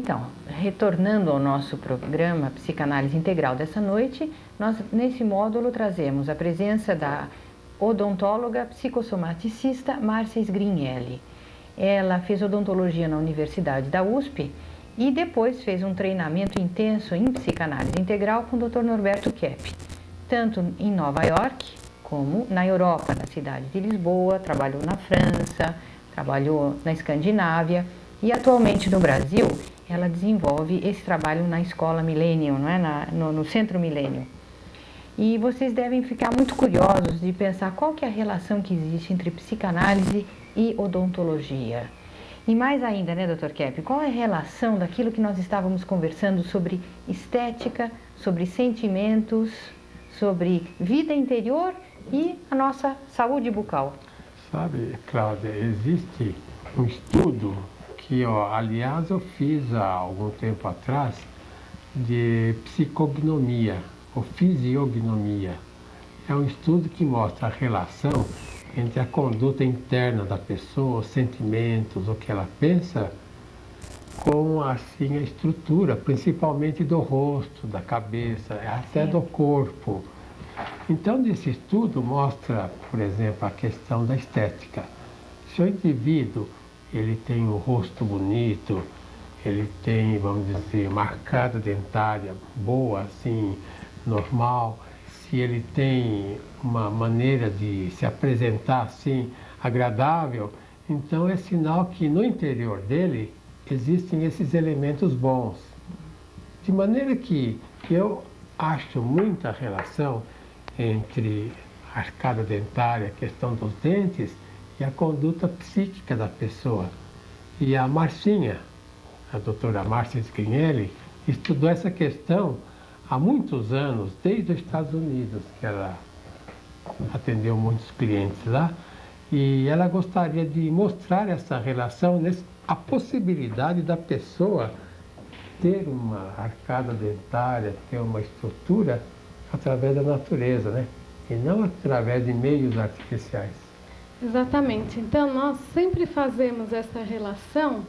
Então, retornando ao nosso programa Psicanálise Integral dessa noite, nós nesse módulo trazemos a presença da odontóloga psicossomaticista Márcia Sgrinelli. Ela fez odontologia na Universidade da USP e depois fez um treinamento intenso em psicanálise integral com o Dr. Norberto Kepp, tanto em Nova York como na Europa, na cidade de Lisboa, trabalhou na França, trabalhou na Escandinávia e atualmente no Brasil ela desenvolve esse trabalho na Escola Millennium, não é? no Centro Millennium. E vocês devem ficar muito curiosos de pensar qual que é a relação que existe entre psicanálise e odontologia. E mais ainda, né, Dr. Kepp, qual é a relação daquilo que nós estávamos conversando sobre estética, sobre sentimentos, sobre vida interior e a nossa saúde bucal? Sabe, Cláudia, existe um estudo que, aliás, eu fiz há algum tempo atrás, de psicognomia ou fisiognomia. É um estudo que mostra a relação entre a conduta interna da pessoa, os sentimentos, o que ela pensa, com assim a estrutura, principalmente do rosto, da cabeça, até do corpo. Então, nesse estudo mostra, por exemplo, a questão da estética. Se o indivíduo ele tem o rosto bonito, ele tem, vamos dizer, uma arcada dentária boa, assim, normal, se ele tem uma maneira de se apresentar assim, agradável, então é sinal que no interior dele existem esses elementos bons. De maneira que eu acho muita relação entre a arcada dentária, a questão dos dentes e a conduta psíquica da pessoa. E a Marcinha, a doutora Márcia Sgrinelli, estudou essa questão há muitos anos, desde os Estados Unidos, que ela atendeu muitos clientes lá, e ela gostaria de mostrar essa relação, a possibilidade da pessoa ter uma arcada dentária, ter uma estrutura através da natureza, né? E não através de meios artificiais. Exatamente. Então, nós sempre fazemos essa relação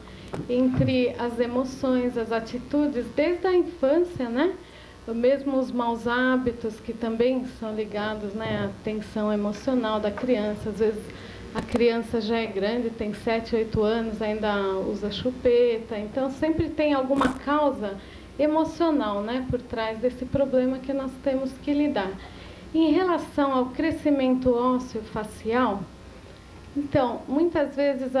entre as emoções, as atitudes, desde a infância, né? Mesmo os maus hábitos, que também são ligados, né, à tensão emocional da criança. Às vezes, a criança já é grande, tem 7, 8 anos, ainda usa chupeta. Então, sempre tem alguma causa emocional, né, por trás desse problema que nós temos que lidar. Em relação ao crescimento ósseo facial, então, muitas vezes,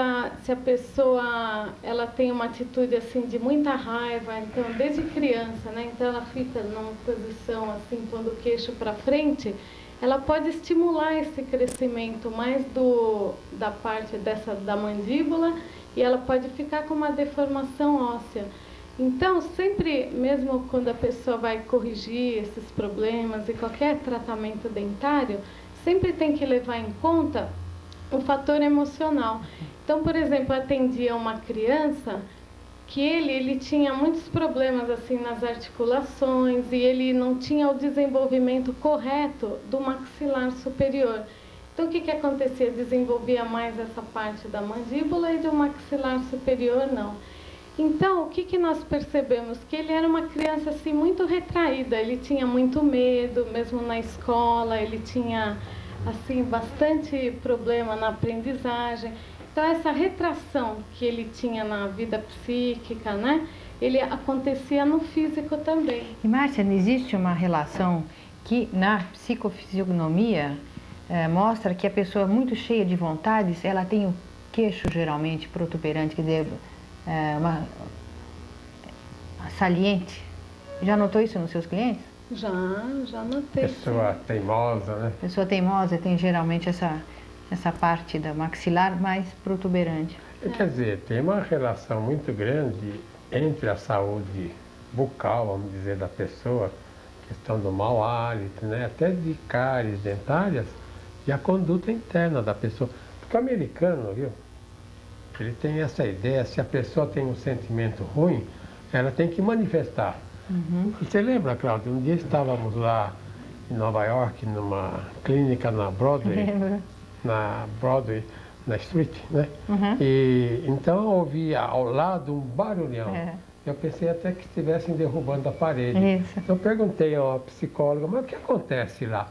se a pessoa ela tem uma atitude assim de muita raiva, então desde criança, né, então ela fica numa posição assim, pondo o queixo para frente, ela pode estimular esse crescimento mais da parte da mandíbula e ela pode ficar com uma deformação óssea. Então, sempre, mesmo quando a pessoa vai corrigir esses problemas e qualquer tratamento dentário, sempre tem que levar em conta o fator emocional. Então, por exemplo, eu atendia uma criança que ele tinha muitos problemas assim nas articulações e ele não tinha o desenvolvimento correto do maxilar superior. Então, o que acontecia? Desenvolvia mais essa parte da mandíbula e do maxilar superior não. Então, o que nós percebemos? Que ele era uma criança assim, muito retraída, ele tinha muito medo, mesmo na escola, ele tinha assim, bastante problema na aprendizagem. Então, essa retração que ele tinha na vida psíquica, né, ele acontecia no físico também. E, Márcia, não existe uma relação que na psicofisiognomia mostra que a pessoa muito cheia de vontades, ela tem o queixo geralmente protuberante, quer dizer, saliente. Já notou isso nos seus clientes? Já notei. Pessoa teimosa, né? Pessoa teimosa tem geralmente essa parte da maxilar mais protuberante. Quer dizer, tem uma relação muito grande entre a saúde bucal, vamos dizer, da pessoa, questão do mau hálito, né? Até de cáries dentárias, e a conduta interna da pessoa. Porque o americano, viu? Ele tem essa ideia, se a pessoa tem um sentimento ruim, ela tem que manifestar. Uhum. Você lembra, Cláudia, um dia estávamos lá em Nova York, numa clínica na Broadway, na Street, né? Uhum. E então eu ouvia ao lado um barulhão. Eu pensei até que estivessem derrubando a parede. Isso. Então eu perguntei ao psicólogo, mas o que acontece lá?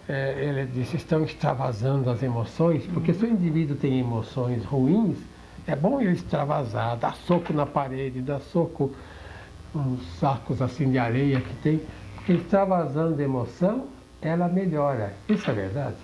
Ele disse, estão extravasando as emoções, porque se o indivíduo tem emoções ruins, é bom ele extravasar, dar soco na parede, dar soco nos sacos assim de areia que tem, porque extravasando emoção, ela melhora. Isso é verdade?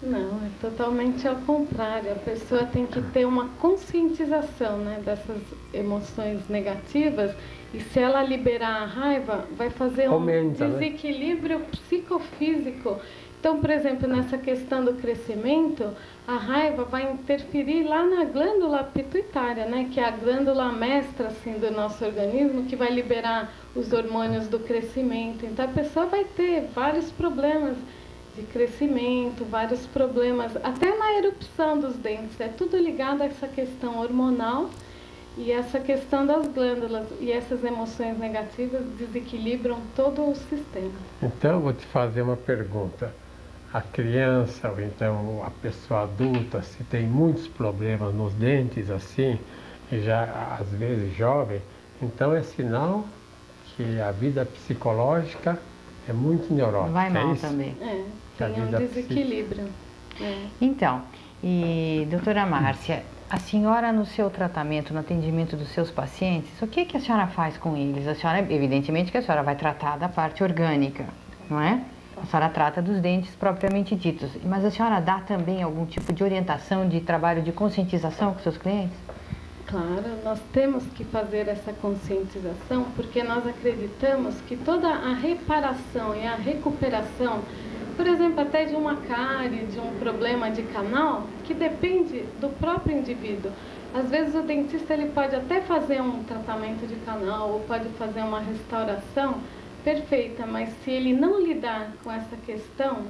Não, é totalmente ao contrário. A pessoa tem que ter uma conscientização, né, dessas emoções negativas, e se ela liberar a raiva, vai fazer Aumenta, um desequilíbrio psicofísico. Então, por exemplo, nessa questão do crescimento, a raiva vai interferir lá na glândula pituitária, né, que é a glândula mestra assim, do nosso organismo, que vai liberar os hormônios do crescimento. Então, a pessoa vai ter vários problemas de crescimento, vários problemas, até na erupção dos dentes. É tudo ligado a essa questão hormonal e essa questão das glândulas. E essas emoções negativas desequilibram todo o sistema. Então, eu vou te fazer uma pergunta. A criança, ou então a pessoa adulta, se tem muitos problemas nos dentes, assim, e já às vezes jovem, então é sinal que a vida psicológica é muito neurótica. Vai mal isso? também. Tem um desequilíbrio. Então, e doutora Márcia, a senhora no seu tratamento, no atendimento dos seus pacientes, o que a senhora faz com eles? A senhora, evidentemente que a senhora vai tratar da parte orgânica, não é? A senhora trata dos dentes propriamente ditos, mas a senhora dá também algum tipo de orientação, de trabalho de conscientização com seus clientes? Claro, nós temos que fazer essa conscientização porque nós acreditamos que toda a reparação e a recuperação, por exemplo, até de uma cárie, de um problema de canal, que depende do próprio indivíduo. Às vezes o dentista ele pode até fazer um tratamento de canal ou pode fazer uma restauração perfeita, mas se ele não lidar com essa questão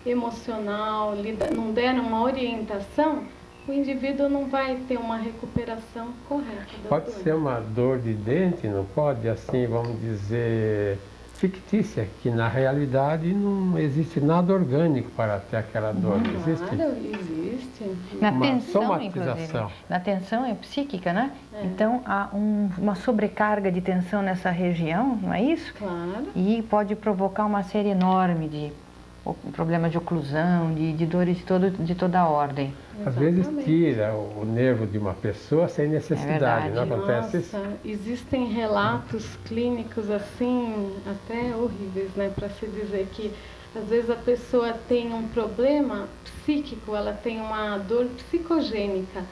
emocional, não der uma orientação, o indivíduo não vai ter uma recuperação correta. Pode ser uma dor de dente, não pode? Assim, vamos dizer, fictícia, que na realidade não existe nada orgânico para ter aquela dor. Existe? Claro, existe. Na Uma tensão, somatização. inclusive. Na tensão é psíquica, né? Então há uma sobrecarga de tensão nessa região, não é isso? Claro. E pode provocar uma série enorme de problemas de oclusão, de dores de toda a ordem. Às vezes tira o nervo de uma pessoa sem necessidade, não acontece isso? Nossa, existem relatos clínicos assim, até horríveis, né? Para se dizer que às vezes a pessoa tem um problema psíquico, ela tem uma dor psicogênica.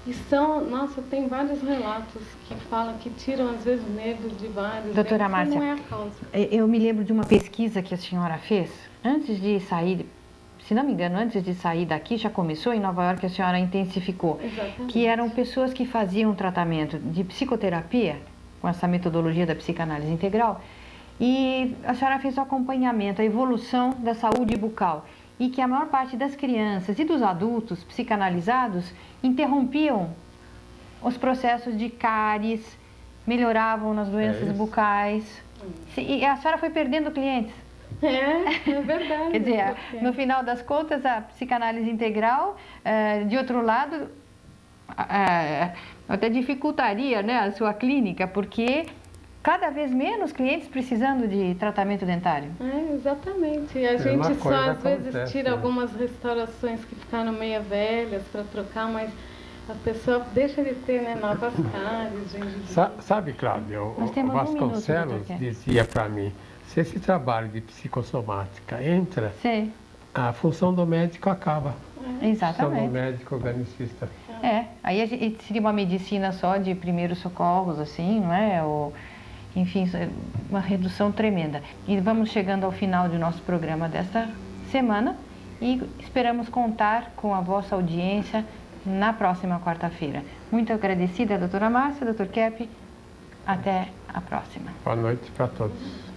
E tem vários relatos que falam que tiram às vezes nervos de vários. Doutora Márcia, não é a causa. Eu me lembro de uma pesquisa que a senhora fez antes de sair. Se não me engano, antes de sair daqui, já começou em Nova York, a senhora intensificou. Exatamente. Que eram pessoas que faziam tratamento de psicoterapia, com essa metodologia da psicanálise integral, e a senhora fez o acompanhamento, a evolução da saúde bucal, e que a maior parte das crianças e dos adultos psicanalizados interrompiam os processos de cáries, melhoravam nas doenças bucais, e a senhora foi perdendo clientes. É verdade. Quer dizer, no final das contas, a psicanálise integral, de outro lado, até dificultaria, né, a sua clínica, porque cada vez menos clientes precisando de tratamento dentário. Exatamente. E a gente só às vezes tira né? algumas restaurações que ficaram meio velhas para trocar, mas a pessoa deixa de ter, né, novas cáries. Sabe, Cláudio, o Vasconcelos dizia para mim, se esse trabalho de psicossomática entra, a função do médico acaba. Exatamente. A função do médico organicista. Aí seria uma medicina só de primeiros socorros, assim, não é? Enfim, uma redução tremenda. E vamos chegando ao final do nosso programa desta semana e esperamos contar com a vossa audiência na próxima quarta-feira. Muito agradecida, doutora Márcia, doutor Kepp. Até a próxima. Boa noite para todos.